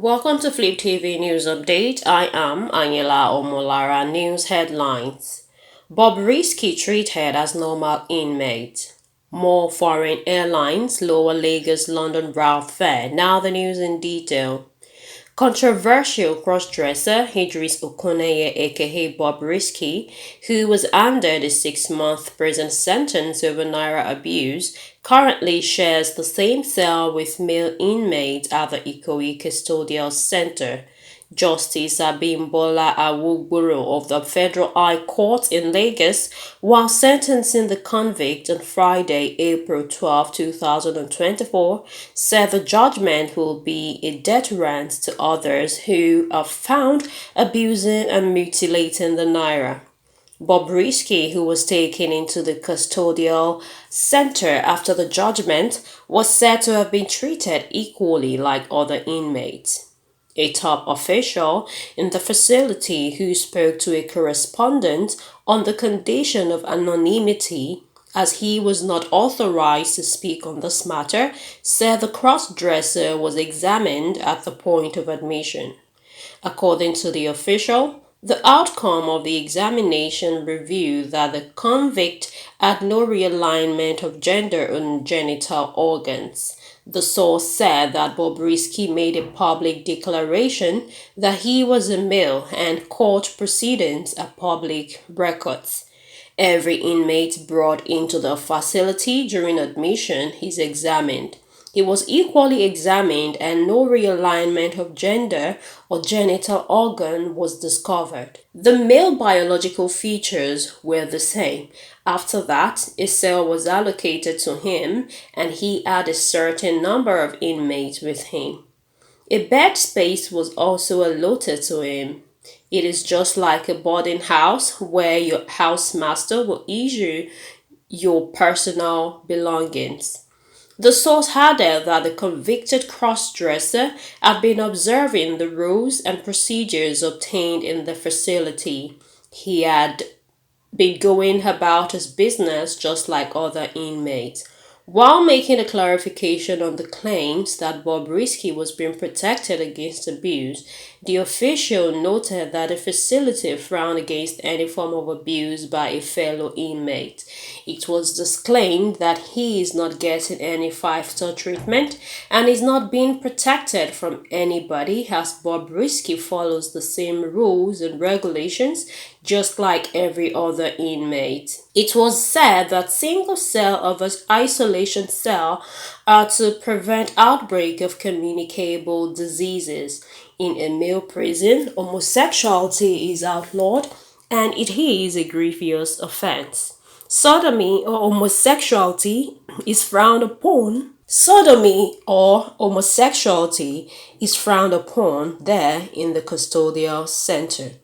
Welcome to Flip TV News Update. I am Angela Omolara. News headlines. Bobrisky treated as normal inmate. More foreign airlines lower Lagos London route fare. Now the news in detail. Controversial crossdresser Idris Okuneye aka Bobrisky, who was under the 6-month prison sentence over naira abuse, currently shares the same cell with male inmates at the Ikoyi Custodial Center. Justice Abimbola Awogboro of the Federal High Court in Lagos, while sentencing the convict on Friday, April 12, 2024, said the judgment will be a deterrent to others who are found abusing and mutilating the naira. Bobrisky, who was taken into the custodial center after the judgment, was said to have been treated equally like other inmates. A top official in the facility who spoke to a correspondent on the condition of anonymity, as he was not authorized to speak on this matter, said the cross-dresser was examined at the point of admission. According to the official, the outcome of the examination revealed that the convict had no realignment of gender on genital organs. The source said that Bobrisky made a public declaration that he was a male and court proceedings are public records. Every inmate brought into the facility during admission is examined. He was equally examined and no realignment of gender or genital organ was discovered. The male biological features were the same. After that, a cell was allocated to him and he had a certain number of inmates with him. A bed space was also allotted to him. It is just like a boarding house where your housemaster will issue your personal belongings. The source added that the convicted cross-dresser had been observing the rules and procedures obtained in the facility. He had been going about his business just like other inmates. While making a clarification on the claims that Bobrisky was being protected against abuse, the official noted that the facility frowned against any form of abuse by a fellow inmate. It was disclaimed that he is not getting any five-star treatment and is not being protected from anybody, as Bobrisky follows the same rules and regulations just like every other inmate. It was said that single cell of isolation cell are to prevent outbreak of communicable diseases. In a male prison, homosexuality is outlawed and it is a grievous offense. Sodomy or homosexuality is frowned upon. Sodomy or homosexuality is frowned upon there in the custodial center.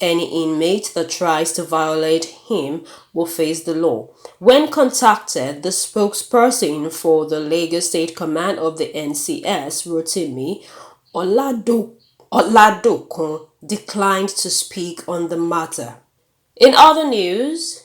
Any inmate that tries to violate him will face the law. When contacted, the spokesperson for the Lagos State Command of the NCS, Rotimi Oladokun, declined to speak on the matter. In other news,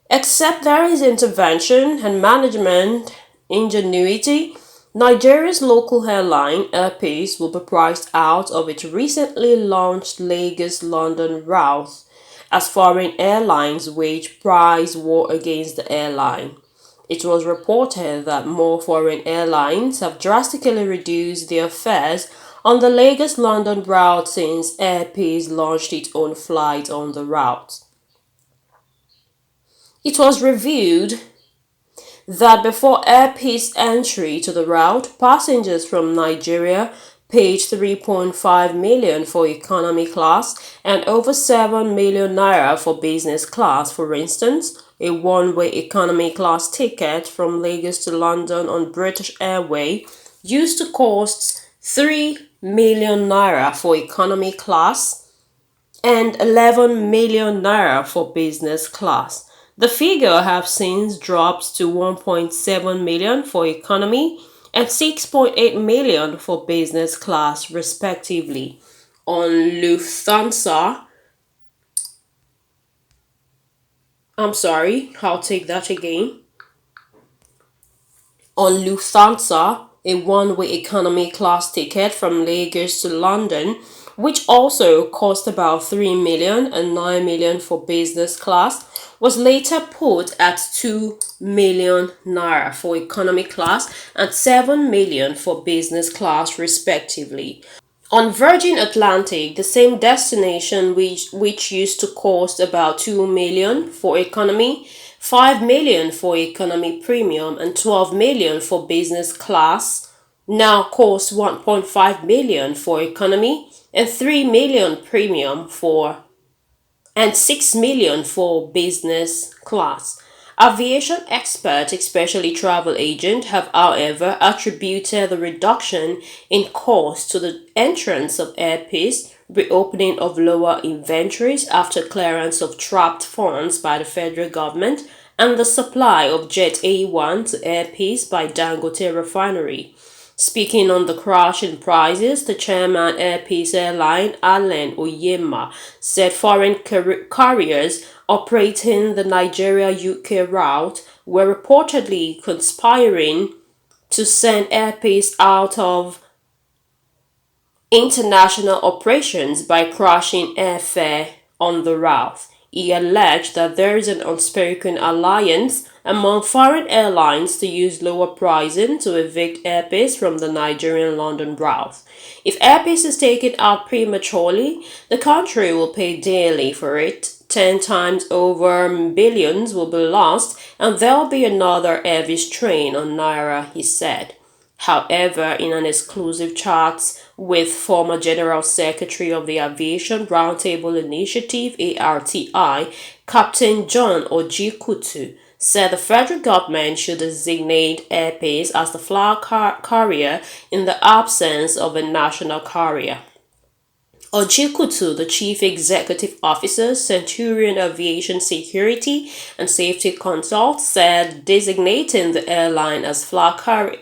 except there is intervention and management ingenuity, Nigeria's local airline, Air Peace, will be priced out of its recently launched Lagos-London route as foreign airlines wage price war against the airline. It was reported that more foreign airlines have drastically reduced their fares on the Lagos-London route since Air Peace launched its own flight on the route. It was revealed that before Air Peace entry to the route, passengers from Nigeria paid 3.5 million for economy class and over 7 million naira for business class. For instance, a one-way economy class ticket from Lagos to London on British Airways used to cost 3 million naira for economy class and 11 million naira for business class. The figure has since dropped to 1.7 million for economy and 6.8 million for business class, respectively. On Lufthansa, I'll take that again. On Lufthansa, a one-way economy class ticket from Lagos to London, which also cost about 3 million and 9 million for business class, was later put at 2 million naira for economy class and 7 million for business class respectively. On Virgin Atlantic, the same destination which used to cost about 2 million for economy, 5 million for economy premium and 12 million for business class now costs 1.5 million for economy and 3 million premium for and 6 million for business class. Aviation experts, especially travel agents, have however attributed the reduction in cost to the entrance of airpeace, reopening of lower inventories after clearance of trapped funds by the federal government, and the supply of Jet A1 to airpeace by Dangote Refinery. Speaking on the crash in prices, the chairman Airpeace Airline, Allen Oyema, said foreign carriers operating the Nigeria-UK route were reportedly conspiring to send Airpeace out of international operations by crashing airfare on the route. He alleged that there is an unspoken alliance among foreign airlines to use lower pricing to evict airpeace from the Nigerian London route. If airpeace is taken out prematurely, the country will pay dearly for it. 10 times over, billions will be lost, and there'll be another heavy strain on Naira, he said. However, in an exclusive chat with former General Secretary of the Aviation Roundtable Initiative (ARTI), Captain John Ojikutu said the federal government should designate airpeace as the flag carrier in the absence of a national carrier. Ojikutu, the Chief Executive Officer, Centurion Aviation Security and Safety Consult, said designating the airline as flag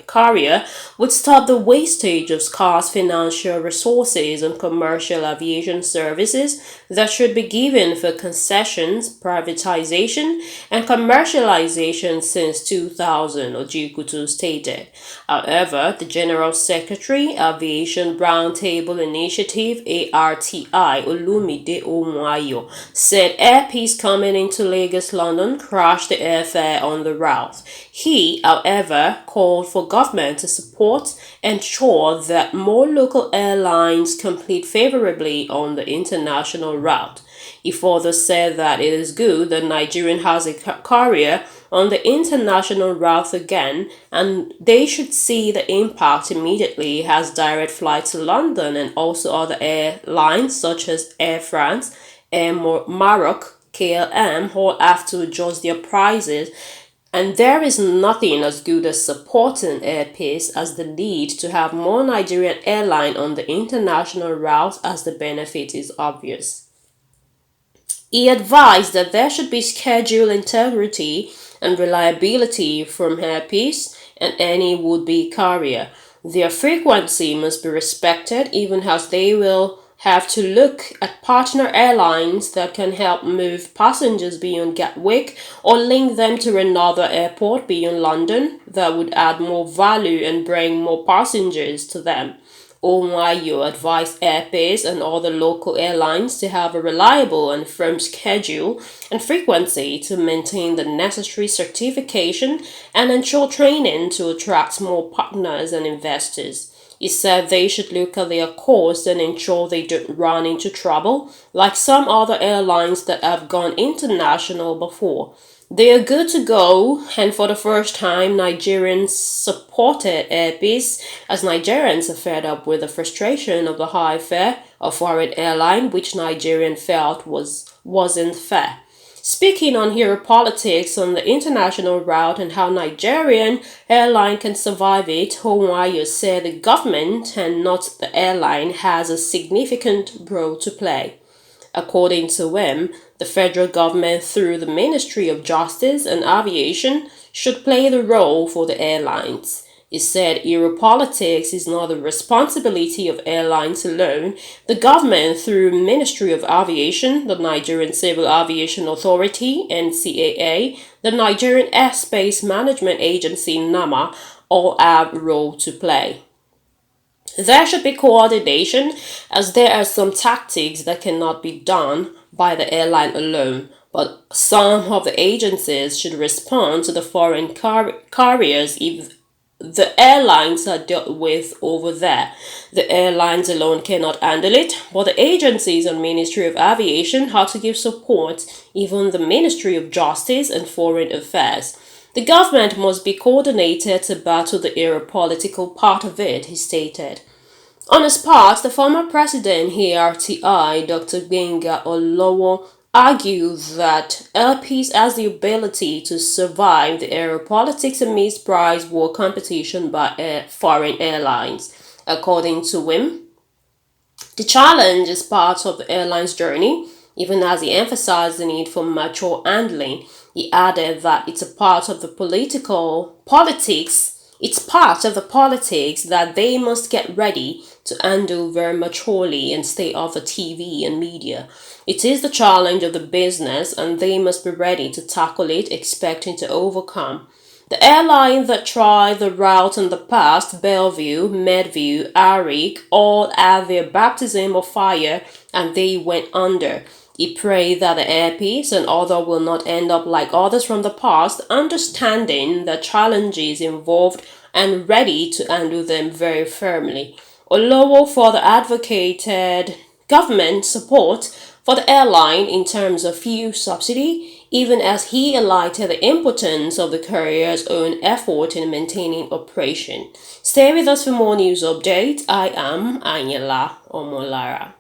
carrier would stop the wastage of scarce financial resources on commercial aviation services that should be given for concessions, privatization, and commercialization since 2000, Ojikutu stated. However, the General Secretary, Aviation Roundtable Initiative, ARTI, Olumide Omoayo, said airpeace coming into Lagos, London crashed the airfare on the route. He, however, called for government to ensure that more local airlines compete favorably on the international route. He further said that it is good that Nigeria has a carrier on the international route again, and they should see the impact immediately as direct flights to London and also other airlines such as Air France, Air Maroc, KLM all have to adjust their prices. And there is nothing as good as supporting airpeace as the need to have more Nigerian airline on the international route as the benefit is obvious. He advised that there should be schedule integrity and reliability from airpeace and any would-be carrier. Their frequency must be respected even as they will have to look at partner airlines that can help move passengers beyond Gatwick or link them to another airport beyond London that would add more value and bring more passengers to them. Omoayo advised airpeace and other local airlines to have a reliable and firm schedule and frequency to maintain the necessary certification and ensure training to attract more partners and investors. He said they should look at their costs and ensure they don't run into trouble, like some other airlines that have gone international before. They are good to go, and for the first time, Nigerians supported airpeace as Nigerians are fed up with the frustration of the high fare of foreign airline, which Nigerians felt wasn't fair. Speaking on hero politics on the international route and how Nigerian airline can survive it, Omoayo said the government and not the airline has a significant role to play. According to him, the federal government through the Ministry of Justice and Aviation should play the role for the airlines. He said Aeropolitics is not the responsibility of airlines alone. The government through Ministry of Aviation, the Nigerian Civil Aviation Authority, NCAA, the Nigerian Airspace Management Agency, NAMA, all have a role to play. There should be coordination, as there are some tactics that cannot be done by the airline alone, but some of the agencies should respond to the foreign carriers if the airlines are dealt with over there. The airlines alone cannot handle it, but the agencies and Ministry of Aviation have to give support, even the Ministry of Justice and Foreign Affairs. The government must be coordinated to battle the political part of it, he stated. On his part, the former president ARTI, Dr. Gbenga Olowo, argued that LPs has the ability to survive the era politics amidst price war competition by foreign airlines. According to him, the challenge is part of the airline's journey, even as he emphasized the need for mature handling. He added that it's part of the politics that they must get ready to handle very maturely and stay off the TV and media. It is the challenge of the business and they must be ready to tackle it, expecting to overcome. The airlines that tried the route in the past, Bellevue, Medview, Arik, all had their baptism of fire and they went under. He prayed that the airpiece and other will not end up like others from the past, understanding the challenges involved and ready to handle them very firmly. Olowo further advocated government support for the airline in terms of fuel subsidy, even as he highlighted the importance of the carrier's own effort in maintaining operation. Stay with us for more news updates. I am Anyala Omolara.